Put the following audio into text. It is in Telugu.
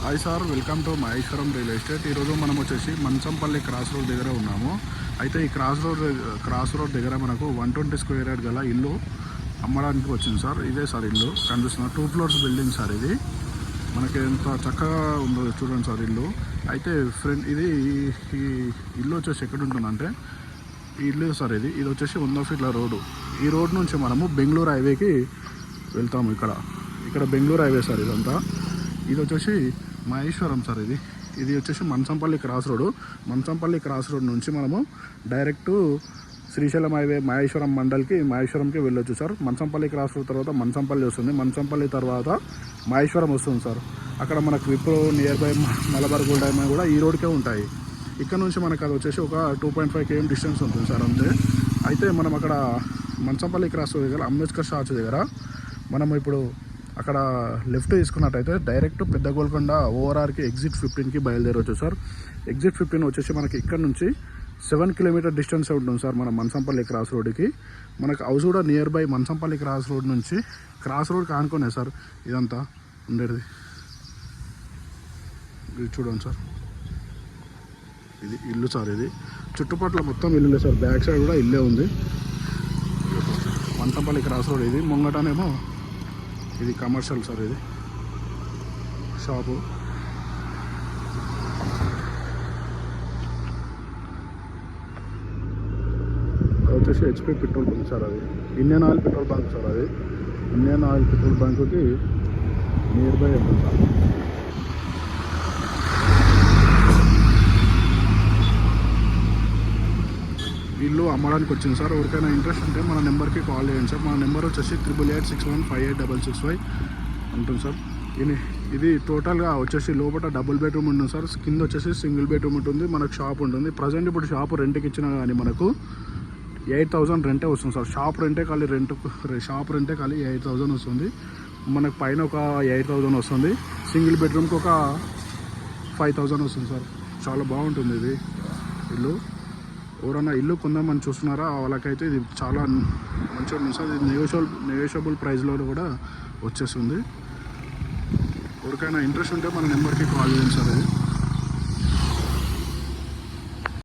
Hi sir, welcome to Maheshwaram real estate. ఈరోజు మనం వచ్చేసి మంచంపల్లి క్రాస్ రోడ్ దగ్గర ఉన్నాము. అయితే ఈ క్రాస్ రోడ్ దగ్గర మనకు 120 స్క్వేర్ యార్డ్ గల ఇల్లు అమ్మడానికి వచ్చింది సార్. ఇదే సార్ ఇల్లు కనిపిస్తున్న 2 ఫ్లోర్స్ బిల్డింగ్ సార్. ఇది మనకి ఎంత చక్కగా ఉందో చూడండి సార్ ఇల్లు. అయితే ఫ్రెండ్ ఇది ఈ ఇల్లు వచ్చేసి ఎక్కడ ఉంటుందంటే ఈ ఇల్లు సార్ ఇది వచ్చేసి 100 ఫీట్ల రోడ్డు. ఈ రోడ్ నుంచి మనము బెంగళూరు హైవేకి వెళ్తాము. ఇక్కడ బెంగళూరు హైవే సార్ ఇదంతా. ఇది వచ్చేసి మహేశ్వరం సార్. ఇది వచ్చేసి మంచంపల్లి క్రాస్ రోడ్. మంచంపల్లి క్రాస్ రోడ్ నుంచి మనము డైరెక్ట్ శ్రీశైలం హైవే మహేశ్వరంకి వెళ్ళొచ్చు సార్. మంచంపల్లి క్రాస్ రోడ్ తర్వాత మంచంపల్లి వస్తుంది. మంచంపల్లి తర్వాత మహేశ్వరం వస్తుంది సార్. అక్కడ మనకు Wipro near by Malabar gold diamond కూడా ఈ రోడ్కే ఉంటాయి. ఇక్కడ నుంచి మనకు అది వచ్చేసి ఒక 2.5 km డిస్టెన్స్ ఉంటుంది సార్ అంతే. అయితే మనం అక్కడ మంచంపల్లి క్రాస్ రోడ్ దగ్గర అంబేద్కర్ స్టాచ్యూ దగ్గర మనం ఇప్పుడు అక్కడ లెఫ్ట్ తీసుకున్నట్టయితే డైరెక్ట్ పెద్ద గోల్కొండ ఓఆర్ఆర్కి ఎగ్జిట్ 15కి బయలుదేరవచ్చు సార్. ఎగ్జిట్ 15 వచ్చేసి మనకి ఇక్కడ నుంచి 7 కిలోమీటర్ డిస్టెన్స్ ఉంటుంది సార్ మన మంచంపల్లి క్రాస్ రోడ్కి. మనకు హౌస్ కూడా నియర్ బై మంచంపల్లి క్రాస్ రోడ్ నుంచి క్రాస్ రోడ్కి ఆనుకునే సార్ ఇదంతా ఉండేది. ఇది చూడండి సార్, ఇది ఇల్లు సార్. ఇది చుట్టుపక్కల మొత్తం ఇల్లులే సార్. బ్యాక్ సైడ్ కూడా ఇల్లే ఉంది. మంచంపల్లి క్రాస్ రోడ్ ఇది. ముంగటనేమో ఇది కమర్షియల్ సార్. ఇది షాపు. వచ్చేసి హెచ్పి పెట్రోల్ బంక్ సార్. అది Indian oil petrol bunk sir. అది ఇండియన్ ఆయిల్ పెట్రోల్ బంక్కి నియర్ బై ఉంటుంది సార్. ఇల్లు అమ్మడానికి వచ్చింది సార్. ఎవరికైనా ఇంట్రెస్ట్ ఉంటే మన నెంబర్కి కాల్ చేయండి సార్. మన నెంబర్ వచ్చేసి 8886158665 ఉంటుంది సార్. ఇది టోటల్గా వచ్చేసి లోపల డబుల్ బెడ్రూమ్ ఉంటుంది సార్. కింద వచ్చేసి సింగిల్ బెడ్రూమ్ ఉంటుంది. మనకు షాప్ ఉంటుంది. ప్రజెంట్ ఇప్పుడు షాప్ రెంట్కి ఇచ్చినా కానీ మనకు 8,000 రెంటే వస్తుంది సార్. షాప్ రెంటే ఖాళీ 8,000 వస్తుంది. మనకు పైన ఒక 8,000 వస్తుంది. సింగిల్ బెడ్రూమ్కి ఒక 5,000 వస్తుంది సార్. చాలా బాగుంటుంది ఇది ఇల్లు. ఎవరైనా ఇల్లు కొందామని చూస్తున్నారా వాళ్ళకైతే ఇది చాలా మంచిగా ఉంటుంది సార్. ఇది నెగోషియబుల్ ప్రైస్లో కూడా వచ్చేస్తుంది. ఎవరికైనా ఇంట్రెస్ట్ ఉంటే మన నెంబర్కి కాల్ చేయండి సార్. ఇది